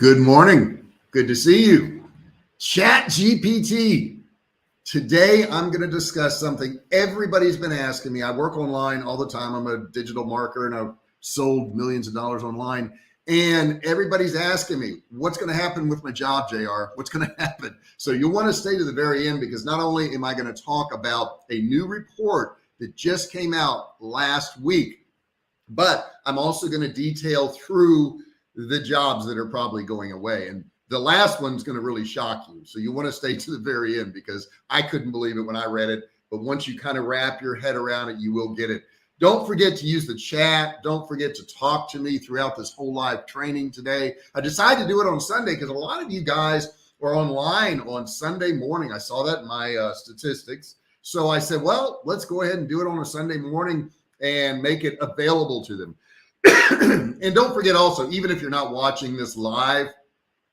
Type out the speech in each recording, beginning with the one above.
Good morning. Good to see you. ChatGPT. Today, I'm going to discuss something everybody's been asking me. I work online all the time. I'm a digital marketer and I've sold millions of dollars online. And everybody's asking me, what's going to happen with my job, JR? What's going to happen? So you'll want to stay to the very end because not only am I going to talk about a new report that just came out last week, but I'm also going to detail through the jobs that are probably going away. And the last one's going to really shock you. So you want to stay to the very end because I couldn't believe it when I read it. But once you kind of wrap your head around it, you will get it. Don't forget to use the chat. Don't forget to talk to me throughout this whole live training today. I decided to do it on Sunday because a lot of you guys are online on Sunday morning. I saw that in my statistics. So I said, well, let's go ahead and do it on a Sunday morning and make it available to them. And don't forget also, even if you're not watching this live,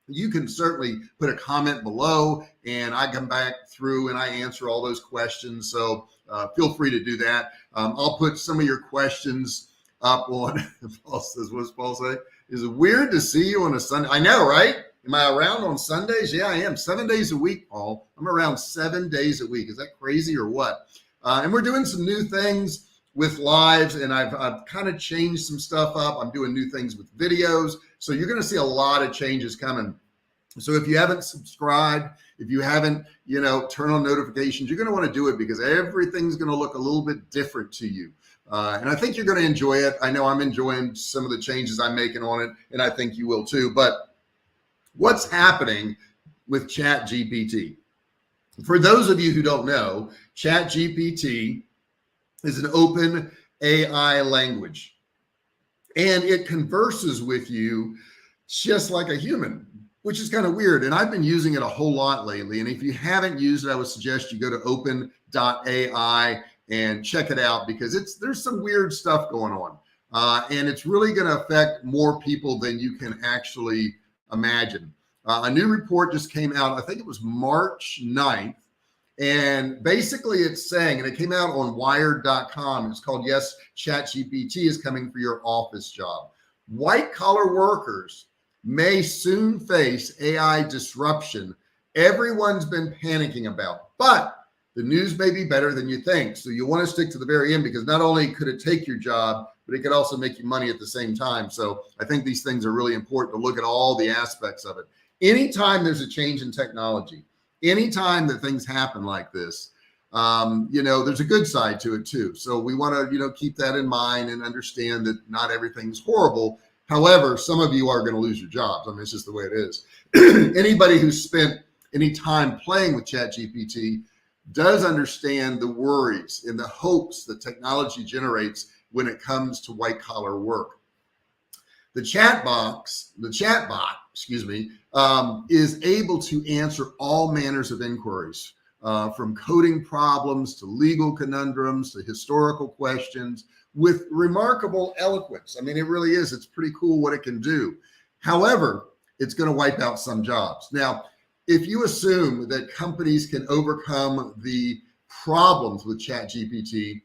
you can certainly put a comment below and I come back through and I answer all those questions. So feel free to do that. I'll put some of your questions up on, Paul says, what does Paul say? Is it weird to see you on a Sunday? I know, right? Am I around on Sundays? Yeah, I am. 7 days a week, Paul. I'm around 7 days a week. Is that crazy or what? And we're doing some new things with lives, and I've kind of changed some stuff up. I'm doing new things with videos. So you're going to see a lot of changes coming. So if you haven't subscribed, if you haven't, turn on notifications, you're going to want to do it because everything's going to look a little bit different to you. And I think you're going to enjoy it. I know I'm enjoying some of the changes I'm making on it, and I think you will too. But what's happening with ChatGPT? For those of you who don't know, ChatGPT is an open AI language, and it converses with you just like a human, which is kind of weird. And I've been using it a whole lot lately. And if you haven't used it, I would suggest you go to open.ai and check it out because there's some weird stuff going on. And it's really going to affect more people than you can actually imagine. A new report just came out, I think it was March 9th. And basically it's saying, and it came out on wired.com, it's called, yes, ChatGPT is coming for your office job. White collar workers may soon face AI disruption everyone's been panicking about, but the news may be better than you think. So you want to stick to the very end because not only could it take your job, but it could also make you money at the same time. So I think these things are really important to look at all the aspects of it. Anytime there's a change in technology, anytime that things happen like this, there's a good side to it too. So we want to, keep that in mind and understand that not everything's horrible. However, some of you are going to lose your jobs. I mean, it's just the way it is. Anybody who's spent any time playing with ChatGPT does understand the worries and the hopes that technology generates when it comes to white collar work. The chatbot, is able to answer all manners of inquiries, from coding problems to legal conundrums to historical questions with remarkable eloquence. I mean, it really is. It's pretty cool what it can do. However, it's going to wipe out some jobs. Now, if you assume that companies can overcome the problems with ChatGPT,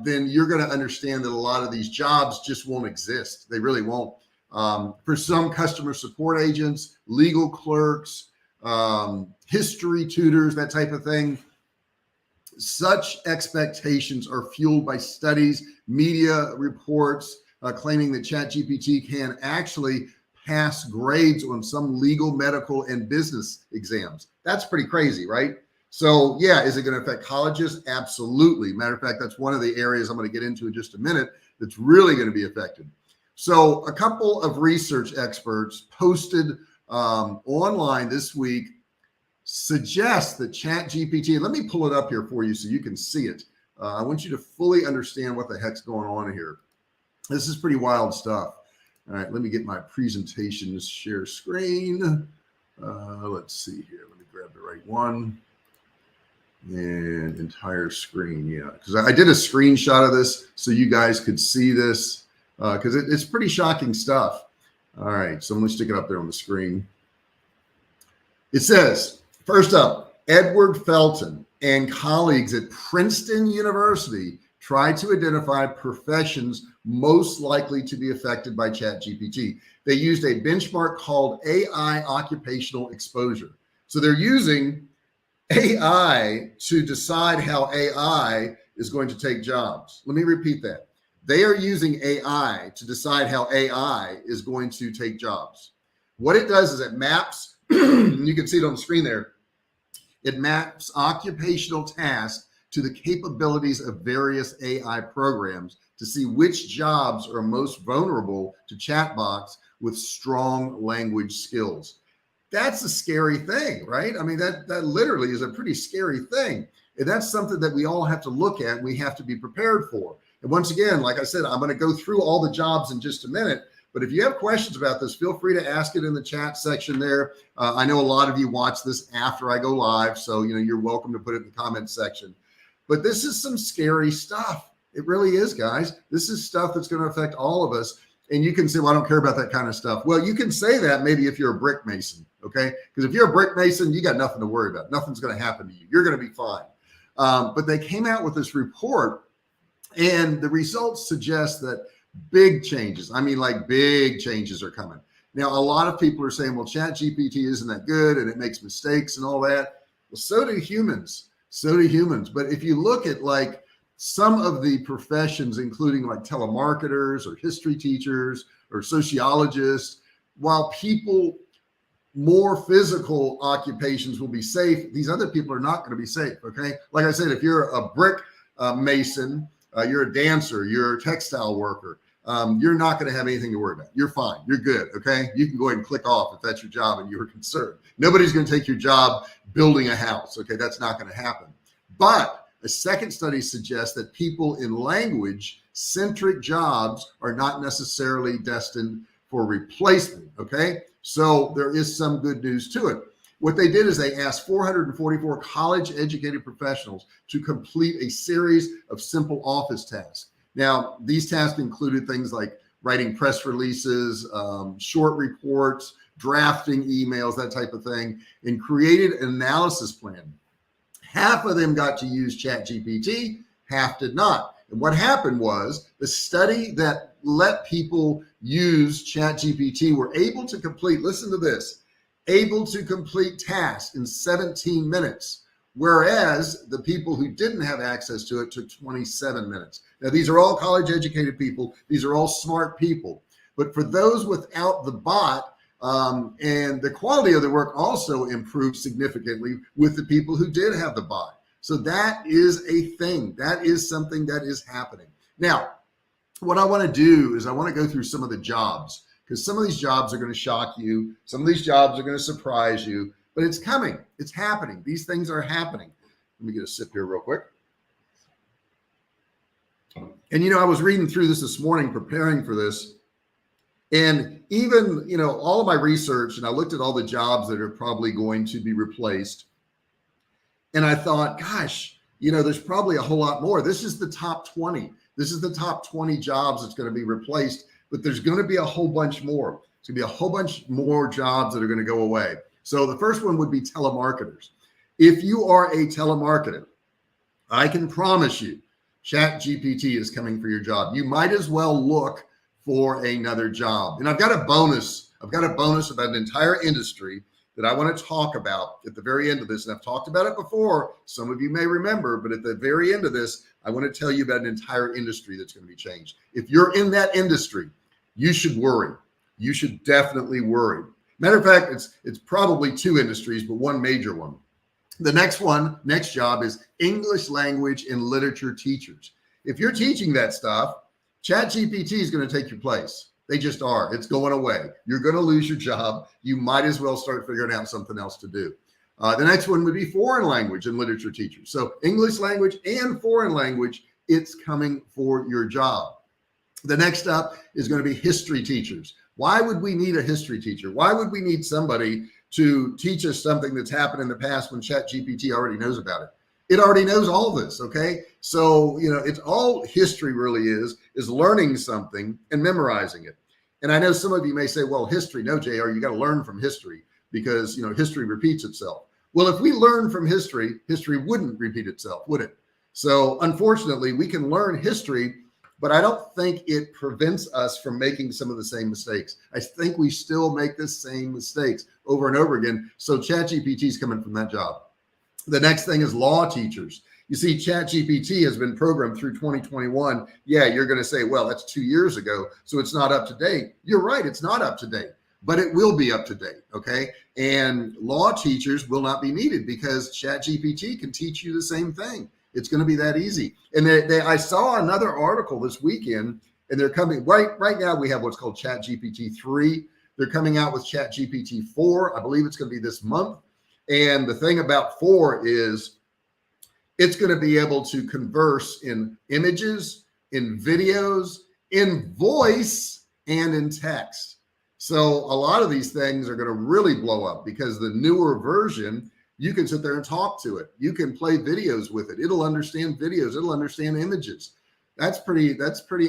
then you're going to understand that a lot of these jobs just won't exist. They really won't. For some customer support agents, legal clerks, history tutors, that type of thing, such expectations are fueled by studies, media reports claiming that ChatGPT can actually pass grades on some legal, medical, and business exams. That's pretty crazy, right? So yeah, is it going to affect colleges? Absolutely. Matter of fact, that's one of the areas I'm going to get into in just a minute that's really going to be affected. So a couple of research experts posted online this week suggest that ChatGPT, let me pull it up here for you so you can see it. I want you to fully understand what the heck's going on here. This is pretty wild stuff. All right, let me get my presentation to share screen. Let's see here. Let me grab the right one. And entire screen, yeah. Because I did a screenshot of this so you guys could see this because it's pretty shocking stuff. All right, so I'm going to stick it up there on the screen. It says, first up, Edward Felton and colleagues at Princeton University tried to identify professions most likely to be affected by ChatGPT. They used a benchmark called AI occupational exposure. So they're using AI to decide how AI is going to take jobs. Let me repeat that. They are using AI to decide how AI is going to take jobs. What it does is it maps, you can see it on the screen there, it maps occupational tasks to the capabilities of various AI programs to see which jobs are most vulnerable to chatbots with strong language skills. That's a scary thing, right? I mean, that literally is a pretty scary thing. And that's something that we all have to look at. We have to be prepared for. And once again, like I said, I'm going to go through all the jobs in just a minute. But if you have questions about this, feel free to ask it in the chat section there. I know a lot of you watch this after I go live, so you're welcome to put it in the comments section. But this is some scary stuff. It really is, guys. This is stuff that's going to affect all of us. And you can say, well, I don't care about that kind of stuff. Well, you can say that maybe if you're a brick mason, okay? Because if you're a brick mason, you got nothing to worry about. Nothing's going to happen to you. You're going to be fine. But they came out with this report, and the results suggest that big changes, I mean, like big changes are coming. Now, a lot of people are saying, well, ChatGPT isn't that good and it makes mistakes and all that. Well, so do humans. So do humans. But if you look at like some of the professions, including like telemarketers or history teachers or sociologists, while people more physical occupations will be safe, these other people are not going to be safe. Okay. Like I said, if you're a brick mason, you're a dancer, you're a textile worker, you're not going to have anything to worry about. You're fine. You're good. Okay. You can go ahead and click off if that's your job and you're concerned. Nobody's going to take your job building a house. Okay. That's not going to happen. But a second study suggests that people in language centric jobs are not necessarily destined for replacement. Okay. So there is some good news to it. What they did is they asked 444 college educated professionals to complete a series of simple office tasks. Now, these tasks included things like writing press releases, short reports, drafting emails, that type of thing, and created an analysis plan. Half of them got to use ChatGPT, half did not. And what happened was the study that let people use ChatGPT were able to complete, listen to this, able to complete tasks in 17 minutes, whereas the people who didn't have access to it took 27 minutes. Now, these are all college educated people. These are all smart people. But for those without the bot, and the quality of the work also improved significantly with the people who did have the bot. So that is a thing. That is something that is happening. Now, what I want to do is I want to go through some of the jobs, because some of these jobs are going to shock you. Some of these jobs are going to surprise you, but it's coming. It's happening. These things are happening. Let me get a sip here real quick. And, I was reading through this morning, preparing for this. And even, all of my research, and I looked at all the jobs that are probably going to be replaced. And I thought, gosh, there's probably a whole lot more. This is the top 20. This is the top 20 jobs that's going to be replaced, but there's going to be a whole bunch more. It's going to be a whole bunch more jobs that are going to go away. So the first one would be telemarketers. If you are a telemarketer, I can promise you, ChatGPT is coming for your job. You might as well look for another job. And I've got a bonus. about an entire industry that I want to talk about at the very end of this. And I've talked about it before. Some of you may remember, but at the very end of this, I want to tell you about an entire industry that's going to be changed. If you're in that industry, you should worry. You should definitely worry. Matter of fact, it's probably two industries, but one major one. The next job is English language and literature teachers. If you're teaching that stuff, ChatGPT is going to take your place. They just are. It's going away. You're going to lose your job. You might as well start figuring out something else to do. The next one would be foreign language and literature teachers. So English language and foreign language, it's coming for your job. The next up is going to be history teachers. Why would we need a history teacher? Why would we need somebody to teach us something that's happened in the past when ChatGPT already knows about it? It already knows all this, okay? So, it's all history really is learning something and memorizing it. And I know some of you may say, well, history, no, JR, you got to learn from history because, history repeats itself. Well, if we learn from history, history wouldn't repeat itself, would it? So unfortunately, we can learn history, but I don't think it prevents us from making some of the same mistakes. I think we still make the same mistakes over and over again. So ChatGPT is coming from that job. The next thing is law teachers. You see, ChatGPT has been programmed through 2021. Yeah, you're going to say, well, that's 2 years ago, so it's not up to date. You're right, it's not up to date, but it will be up to date. Okay. And law teachers will not be needed because ChatGPT can teach you the same thing. It's going to be that easy. And I saw another article this weekend, and they're coming right now. We have what's called ChatGPT 3. They're coming out with ChatGPT 4. I believe it's going to be this month. And the thing about 4 is it's going to be able to converse in images, in videos, in voice, and in text. So a lot of these things are going to really blow up because the newer version, you can sit there and talk to it. You can play videos with it. It'll understand videos. It'll understand images. That's pretty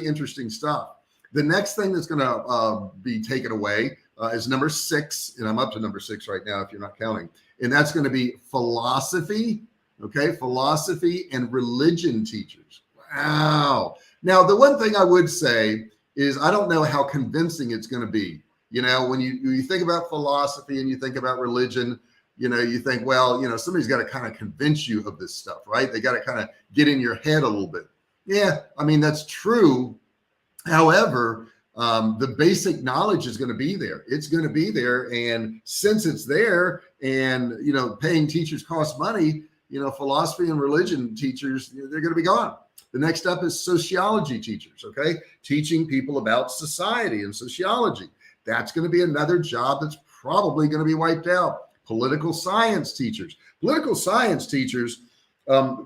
interesting stuff. The next thing that's going to be taken away is number 6, and I'm up to number 6 right now if you're not counting, and that's going to be philosophy. Okay, philosophy and religion teachers. Wow. Now, the one thing I would say is I don't know how convincing it's going to be. You know, when you think about philosophy and you think about religion, you know, you think, well, you know, somebody's got to kind of convince you of this stuff, right? They got to kind of get in your head a little bit. Yeah, I mean, that's true. However, the basic knowledge is going to be there. It's going to be there. And since it's there and, you know, paying teachers costs money, you know, philosophy and religion teachers, they're going to be gone. The next up is sociology teachers, okay? Teaching people about society and sociology. That's going to be another job that's probably going to be wiped out. Political science teachers. Political science teachers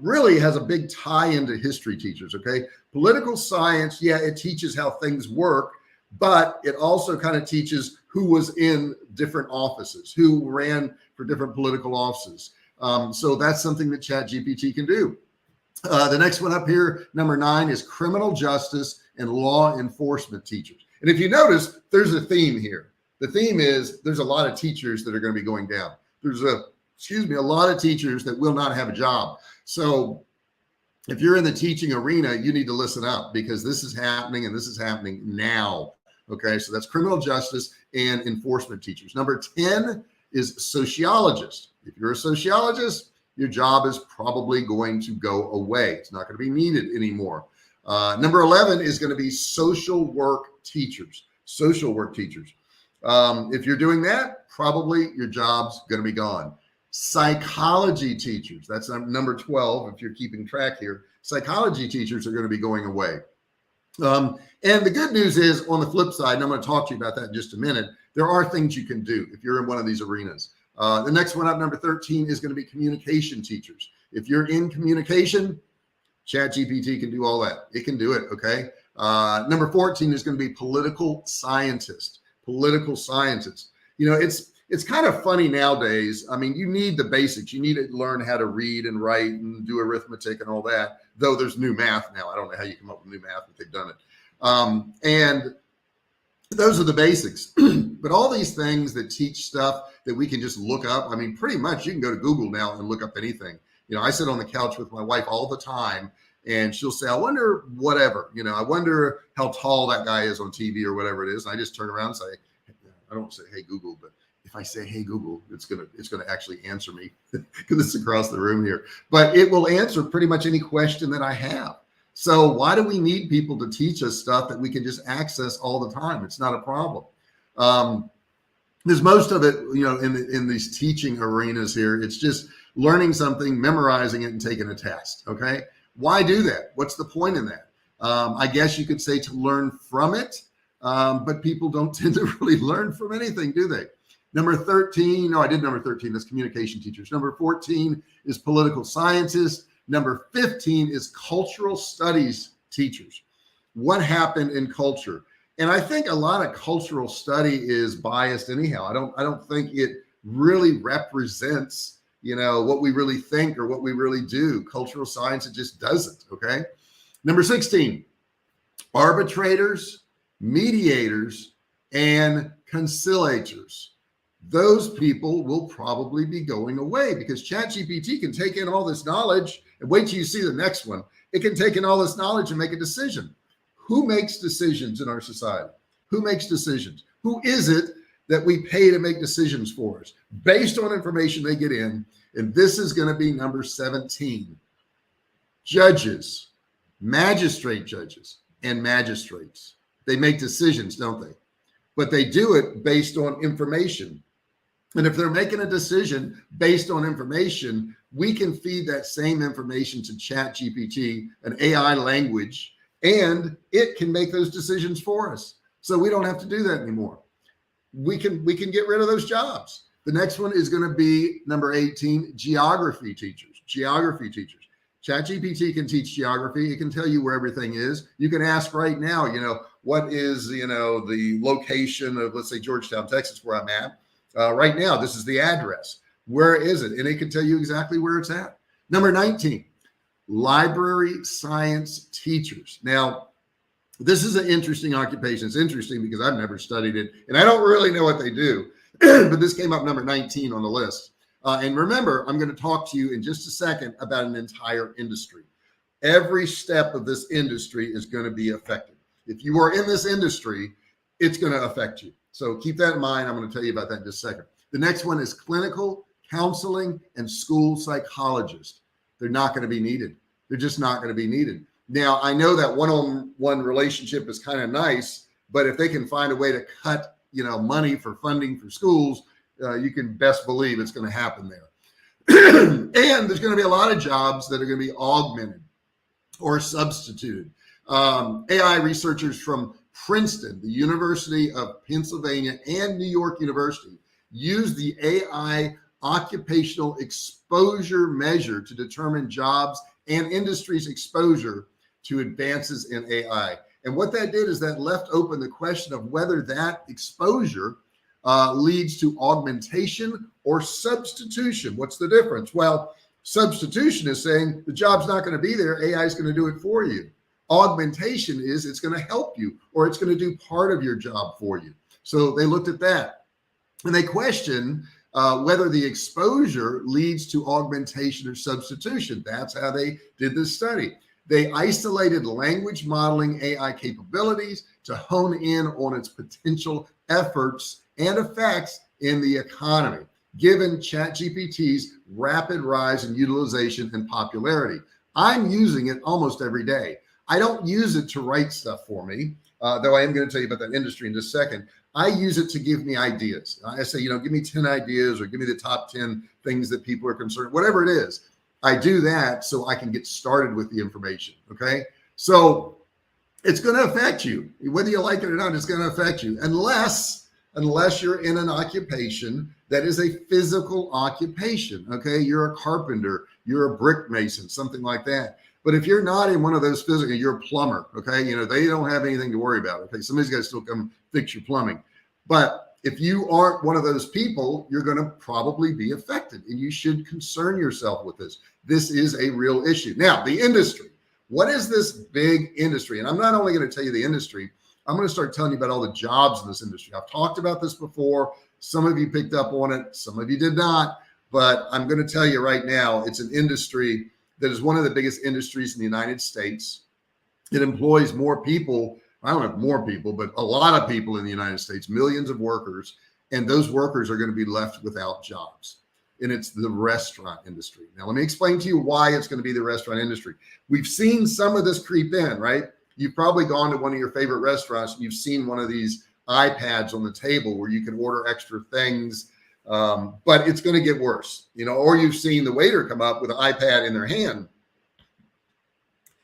really has a big tie into history teachers, okay? Political science, yeah, it teaches how things work, but it also kind of teaches who was in different offices, who ran for different political offices. So that's something that ChatGPT can do. The next one up here, number 9, is criminal justice and law enforcement teachers. And if you notice, there's a theme here. The theme is there's a lot of teachers that are going to be going down. There's a lot of teachers that will not have a job. So if you're in the teaching arena, you need to listen up because this is happening and this is happening now. Okay, so that's criminal justice and enforcement teachers. Number 10 is sociologists. If you're a sociologist, your job is probably going to go away. It's not going to be needed anymore. Number 11 is going to be social work teachers. Social work teachers. If you're doing that, probably your job's going to be gone. Psychology teachers. That's number 12. If you're keeping track here, psychology teachers are going to be going away. And the good news is on the flip side, and I'm going to talk to you about that in just a minute, there are things you can do if you're in one of these arenas. The next one up, number 13, is going to be communication teachers. If you're in communication, ChatGPT can do all that. It can do it, okay? Number 14 is going to be political scientist. Political scientist. You know, it's kind of funny nowadays. I mean, you need the basics. You need to learn how to read and write and do arithmetic and all that, though there's new math now. I don't know how you come up with new math, but they've done it. And those are the basics. But all these things that teach stuff that we can just look up, I mean, pretty much you can go to Google now and look up anything. You know, I sit on the couch with my wife all the time and she'll say, I wonder whatever, you know, I wonder how tall that guy is on TV or whatever it is. And I just turn around and say, I don't say, hey, Google, but if I say, hey, Google, it's going to actually answer me because it's across the room here, but it will answer pretty much any question that I have. So why do we need people to teach us stuff that we can just access all the time? It's not a problem. There's most of it, you know, in these teaching arenas here, it's just learning something, memorizing it, and taking a test. Okay. Why do that? What's the point in that? I guess you could say to learn from it, but people don't tend to really learn from anything, do they? Number 13, no, I did number 13, that's communication teachers. Number 14 is political scientists. Number 15 is cultural studies teachers. What happened in culture? And I think a lot of cultural study is biased anyhow. I don't think it really represents, you know, what we really think or what we really do. Cultural science, it just doesn't, okay? Number 16, arbitrators, mediators, and conciliators. Those people will probably be going away because ChatGPT can take in all this knowledge And wait till you see the next one. It can take in all this knowledge and make a decision. Who makes decisions in our society? Who makes decisions? Who is it that we pay to make decisions for us based on information they get in? And this is going to be number 17. Judges, magistrate judges, and magistrates. They make decisions, don't they? But they do it based on information. And if they're making a decision based on information, we can feed that same information to ChatGPT, an AI language, and it can make those decisions for us. So we don't have to do that anymore. We can get rid of those jobs. The next one is going to be number 18, geography teachers. Geography teachers. ChatGPT can teach geography. It can tell you where everything is. You can ask right now, what is, the location of, let's say, Georgetown, Texas, where I'm at. Right now, this is the address. Where is it? And it can tell you exactly where it's at. Number 19, library science teachers. Now, this is an interesting occupation. It's interesting because I've never studied it, and I don't really know what they do. But this came up number 19 on the list. And remember, I'm going to talk to you in just a second about an entire industry. Every step of this industry is going to be affected. If you are in this industry, it's going to affect you. So keep that in mind. I'm going to tell you about that in just a second. The next one is clinical counseling and school psychologists. They're not going to be needed. They're just not going to be needed. Now, I know that one-on-one relationship is kind of nice, but if they can find a way to cut, money for funding for schools, you can best believe it's going to happen there. And there's going to be a lot of jobs that are going to be augmented or substituted. AI researchers from Princeton, the University of Pennsylvania, and New York University use the AI occupational exposure measure to determine jobs and industries' exposure to advances in AI. And what that did is that left open the question of whether that exposure leads to augmentation or substitution. What's the difference? Well, substitution is saying the job's not going to be there. AI is going to do it for you. Augmentation is it's going to help you, or it's going to do part of your job for you. So they looked at that, and they questioned whether the exposure leads to augmentation or substitution. That's how they did this study. They isolated language modeling AI capabilities to hone in on its potential efforts and effects in the economy, given ChatGPT's rapid rise in utilization and popularity. I'm using it almost every day. I don't use it to write stuff for me, though I am going to tell you about that industry in just a second. I use it to give me ideas. I say, give me 10 ideas or give me the top 10 things that people are concerned, whatever it is. I do that so I can get started with the information. Okay. So it's going to affect you, whether you like it or not. It's going to affect you unless you're in an occupation that is a physical occupation. Okay. You're a carpenter, you're a brick mason, something like that. But if you're not in one of those physical, you're a plumber. Okay. They don't have anything to worry about. Okay. Somebody's got to still come fix your plumbing. But if you aren't one of those people, you're going to probably be affected, and you should concern yourself with this. This is a real issue. Now, the industry. What is this big industry? And I'm not only going to tell you the industry, I'm going to start telling you about all the jobs in this industry. I've talked about this before. Some of you picked up on it. Some of you did not. But I'm going to tell you right now, it's an industry that is one of the biggest industries in the United States. It employs more people. I don't have more people, but a lot of people in the United States, millions of workers, and those workers are going to be left without jobs. And it's the restaurant industry. Now, let me explain to you why it's going to be the restaurant industry. We've seen some of this creep in, right? You've probably gone to one of your favorite restaurants and you've seen one of these iPads on the table where you can order extra things, but it's going to get worse, or you've seen the waiter come up with an iPad in their hand.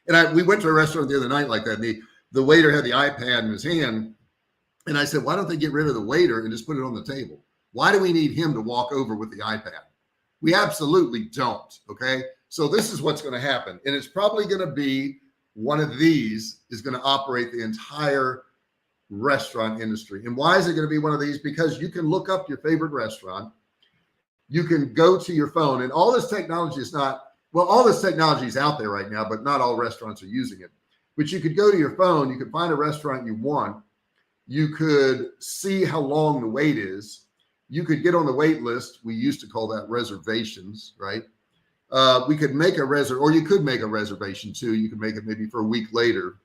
And we went to a restaurant the other night like that. And the waiter had the iPad in his hand. And I said, why don't they get rid of the waiter and just put it on the table? Why do we need him to walk over with the iPad? We absolutely don't. Okay. So this is what's going to happen. And it's probably going to be one of these is going to operate the entire restaurant industry. And why is it going to be one of these? Because you can look up your favorite restaurant. You can go to your phone, and all this technology is all this technology is out there right now, but not all restaurants are using it. But you could go to your phone, you could find a restaurant you want. You could see how long the wait is. You could get on the wait list. We used to call that reservations, right? we could make a reservation, or you could make a reservation too. You could make it maybe for a week later.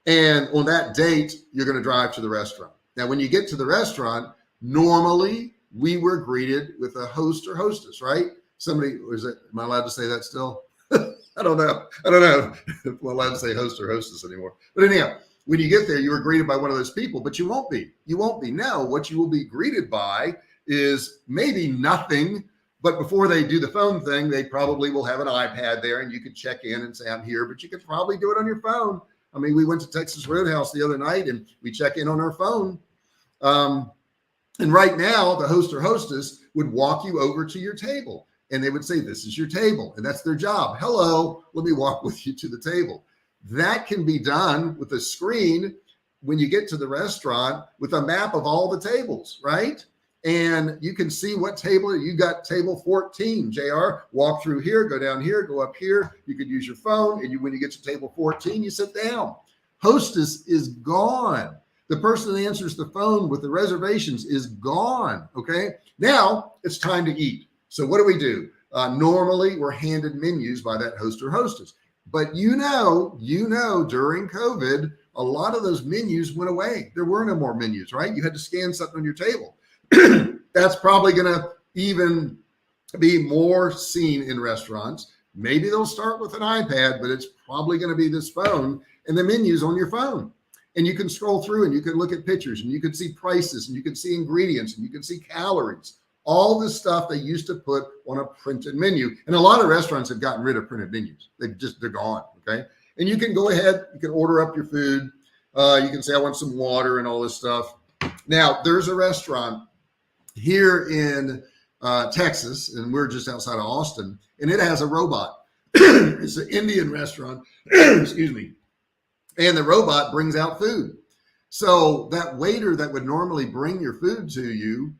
And on that date, you're going to drive to the restaurant. Now, when you get to the restaurant, normally we were greeted with a host or hostess, right? Somebody, am I allowed to say that still? I don't know if I'm allowed to say host or hostess anymore. But anyhow, when you get there, you were greeted by one of those people, but you won't be. You won't be. No, what you will be greeted by is maybe nothing. But before they do the phone thing, they probably will have an iPad there and you could check in and say, I'm here, but you could probably do it on your phone. I mean, we went to Texas Roadhouse the other night and we check in on our phone. And right now, the host or hostess would walk you over to your table and they would say, this is your table. And that's their job. Hello, let me walk with you to the table. That can be done with a screen when you get to the restaurant with a map of all the tables, right? And you can see what table you got. Table 14, JR, walk through here, go down here, go up here. You could use your phone. And when you get to table 14, you sit down. Hostess is gone. The person that answers the phone with the reservations is gone. Okay. Now it's time to eat. So what do? Normally we're handed menus by that host or hostess, but you know, during COVID, a lot of those menus went away. There were no more menus, right? You had to scan something on your table. That's probably going to even be more seen in restaurants. Maybe they'll start with an iPad, but it's probably going to be this phone and the menus on your phone. And you can scroll through and you can look at pictures and you can see prices and you can see ingredients and you can see calories, all the stuff they used to put on a printed menu. And a lot of restaurants have gotten rid of printed menus. They're gone. Okay. And you can go ahead, you can order up your food. You can say, I want some water and all this stuff. Now there's a restaurant here in Texas, and we're just outside of Austin, and it has a robot. It's an Indian restaurant, excuse me. And the robot brings out food. So that waiter that would normally bring your food to you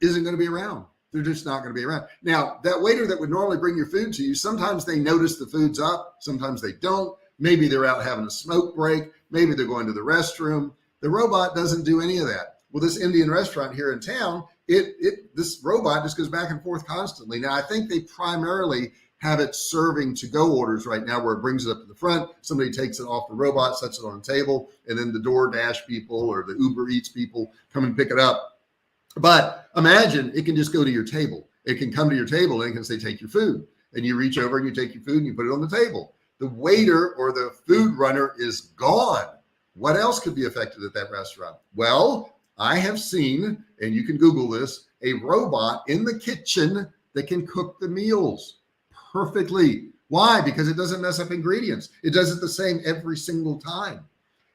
isn't going to be around. They're just not going to be around. Now, that waiter that would normally bring your food to you, sometimes they notice the food's up, sometimes they don't. Maybe they're out having a smoke break. Maybe they're going to the restroom. The robot doesn't do any of that. Well, this Indian restaurant here in town, this robot just goes back and forth constantly. Now, I think they primarily have it serving to-go orders right now where it brings it up to the front. Somebody takes it off the robot, sets it on a table, and then the DoorDash people or the Uber Eats people come and pick it up. But imagine it can just go to your table. It can come to your table and it can say, take your food. And you reach over and you take your food and you put it on the table. The waiter or the food runner is gone. What else could be affected at that restaurant? Well, I have seen, and you can Google this, a robot in the kitchen that can cook the meals perfectly. Why? Because it doesn't mess up ingredients. It does it the same every single time.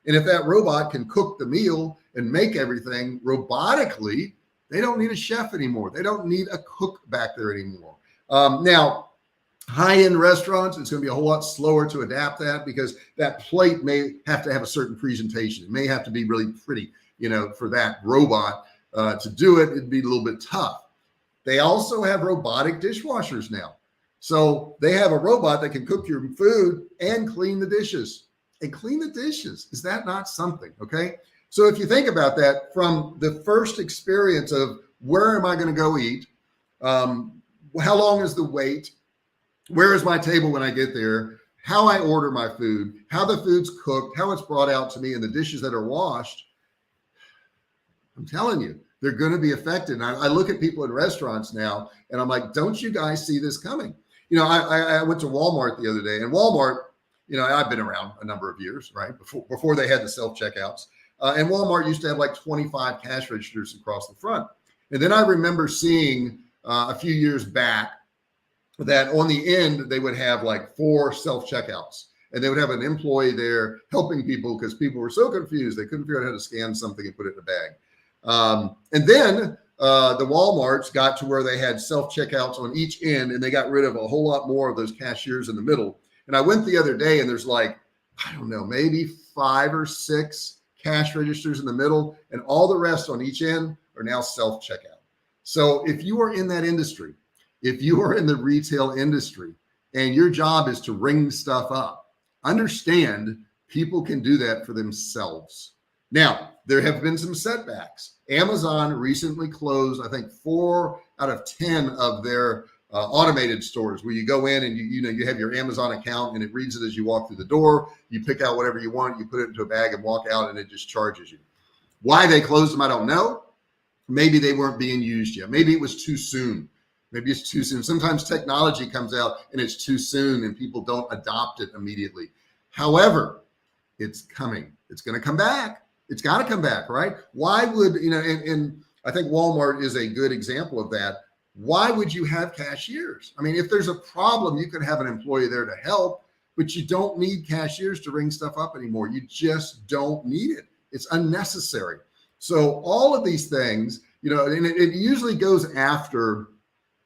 And if that robot can cook the meal and make everything robotically, they don't need a chef anymore. They don't need a cook back there anymore. Now, high-end restaurants, it's going to be a whole lot slower to adapt that because that plate may have to have a certain presentation. It may have to be really pretty. For that robot to do it, it'd be a little bit tough. They also have robotic dishwashers now. So they have a robot that can cook your food and clean the dishes. Is that not something? Okay. So if you think about that from the first experience of where am I going to go eat? How long is the wait? Where is my table when I get there? How I order my food, how the food's cooked, how it's brought out to me, and the dishes that are washed. I'm telling you, they're going to be affected. And I look at people in restaurants now and I'm like, don't you guys see this coming? I went to Walmart the other day, and Walmart, I've been around a number of years, right? Before they had the self-checkouts. And Walmart used to have like 25 cash registers across the front. And then I remember seeing a few years back that on the end, they would have like 4 self-checkouts. And they would have an employee there helping people because people were so confused. They couldn't figure out how to scan something and put it in a bag. And then the Walmarts got to where they had self-checkouts on each end, and they got rid of a whole lot more of those cashiers in the middle. And I went the other day and there's like, I don't know, maybe 5 or 6 cash registers in the middle, and all the rest on each end are now self-checkout. So if you are in that industry, if you are in the retail industry and your job is to ring stuff up, understand people can do that for themselves. Now, there have been some setbacks. Amazon recently closed, I think 4 out of 10 of their automated stores where you go in and you have your Amazon account and it reads it as you walk through the door. You pick out whatever you want, you put it into a bag and walk out, and it just charges you. Why they closed them, I don't know. Maybe they weren't being used yet. Maybe it was too soon. Maybe it's too soon. Sometimes technology comes out and it's too soon and people don't adopt it immediately. However, it's coming. It's going to come back. It's got to come back, right? Why would, and I think Walmart is a good example of that. Why would you have cashiers? I mean, if there's a problem, you could have an employee there to help, but you don't need cashiers to ring stuff up anymore. You just don't need it. It's unnecessary. So all of these things, and it usually goes after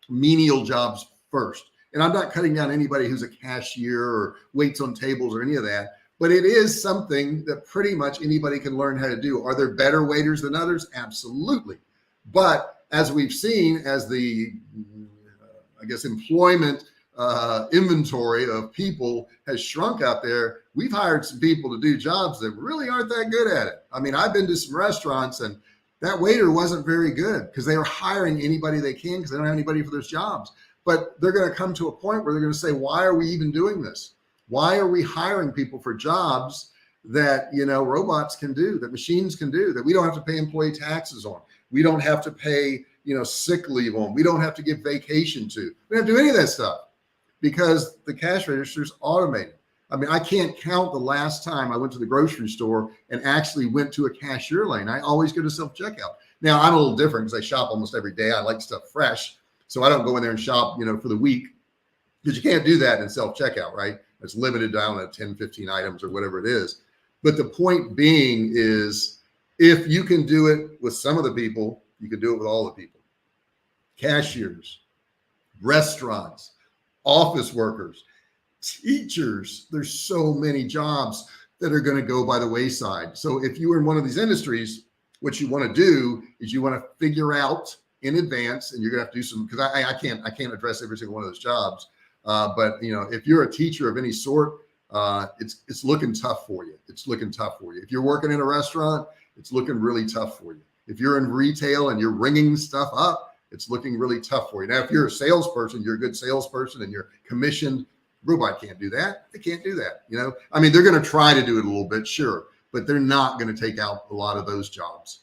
menial jobs first. And I'm not cutting down anybody who's a cashier or waits on tables or any of that, but it is something that pretty much anybody can learn how to do. Are there better waiters than others? Absolutely. But as we've seen, as the, employment inventory of people has shrunk out there, we've hired some people to do jobs that really aren't that good at it. I mean, I've been to some restaurants and that waiter wasn't very good because they were hiring anybody they can because they don't have anybody for those jobs. But they're going to come to a point where they're going to say, why are we even doing this? Why are we hiring people for jobs that, robots can do, that machines can do, that we don't have to pay employee taxes on? We don't have to pay, sick leave on. We don't have to give vacation to. We don't have to do any of that stuff because the cash register is automated. I mean, I can't count the last time I went to the grocery store and actually went to a cashier lane. I always go to self-checkout. Now, I'm a little different because I shop almost every day. I like stuff fresh. So I don't go in there and shop, for the week, because you can't do that in self-checkout, right? It's limited down to 10, 15 items or whatever it is. But the point being is, if you can do it with some of the people, you can do it with all the people. Cashiers, restaurants, office workers, teachers. There's so many jobs that are going to go by the wayside. So if you are in one of these industries, what you want to do is you want to figure out in advance, and you're going to have to do some, because I can't address every single one of those jobs. But if you're a teacher of any sort, it's looking tough for you. It's looking tough for you. If you're working in a restaurant, it's looking really tough for you. If you're in retail and you're ringing stuff up, it's looking really tough for you. Now, if you're a salesperson, you're a good salesperson and you're commissioned, robot can't do that. They can't do that. I mean, they're going to try to do it a little bit, sure, but they're not going to take out a lot of those jobs.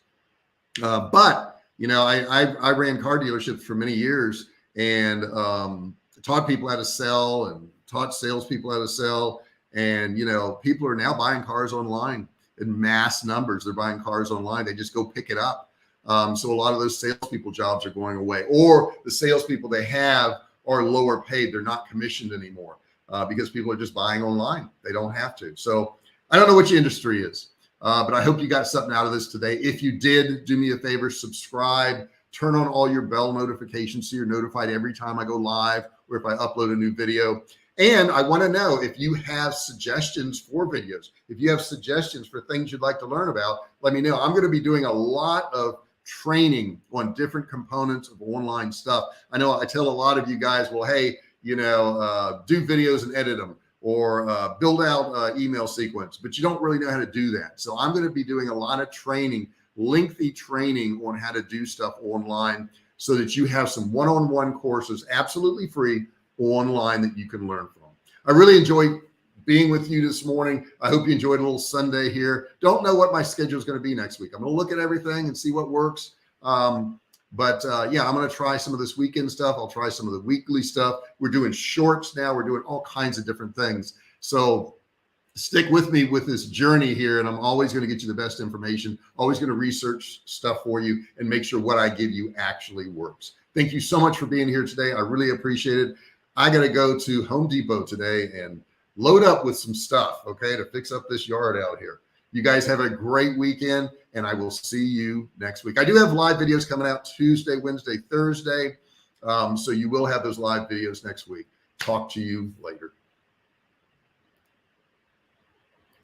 But I ran car dealerships for many years and taught people how to sell and taught salespeople how to sell. And, people are now buying cars online in mass numbers. They're buying cars online. They just go pick it up. So a lot of those salespeople jobs are going away, or the salespeople they have are lower paid. They're not commissioned anymore because people are just buying online. They don't have to. So I don't know what your industry is, but I hope you got something out of this today. If you did, do me a favor, subscribe, turn on all your bell notifications so you're notified every time I go live or if I upload a new video. And I want to know if you have suggestions for videos. If you have suggestions for things you'd like to learn about, let me know. I'm going to be doing a lot of training on different components of online stuff. I know I tell a lot of you guys, well, hey, do videos and edit them, or build out email sequence, but you don't really know how to do that. So I'm going to be doing a lot of training, lengthy training on how to do stuff online so that you have some one-on-one courses absolutely free online that you can learn from. I really enjoyed being with you this morning. I hope you enjoyed a little Sunday here. Don't know what my schedule is going to be next week. I'm going to look at everything and see what works. I'm going to try some of this weekend stuff. I'll try some of the weekly stuff. We're doing shorts now. We're doing all kinds of different things. So stick with me with this journey here, and I'm always going to get you the best information, always going to research stuff for you and make sure what I give you actually works. Thank you so much for being here today. I really appreciate it. I got to go to Home Depot today and load up with some stuff, okay, to fix up this yard out here. You guys have a great weekend, and I will see you next week. I do have live videos coming out Tuesday, Wednesday, Thursday. So you will have those live videos next week. Talk to you later.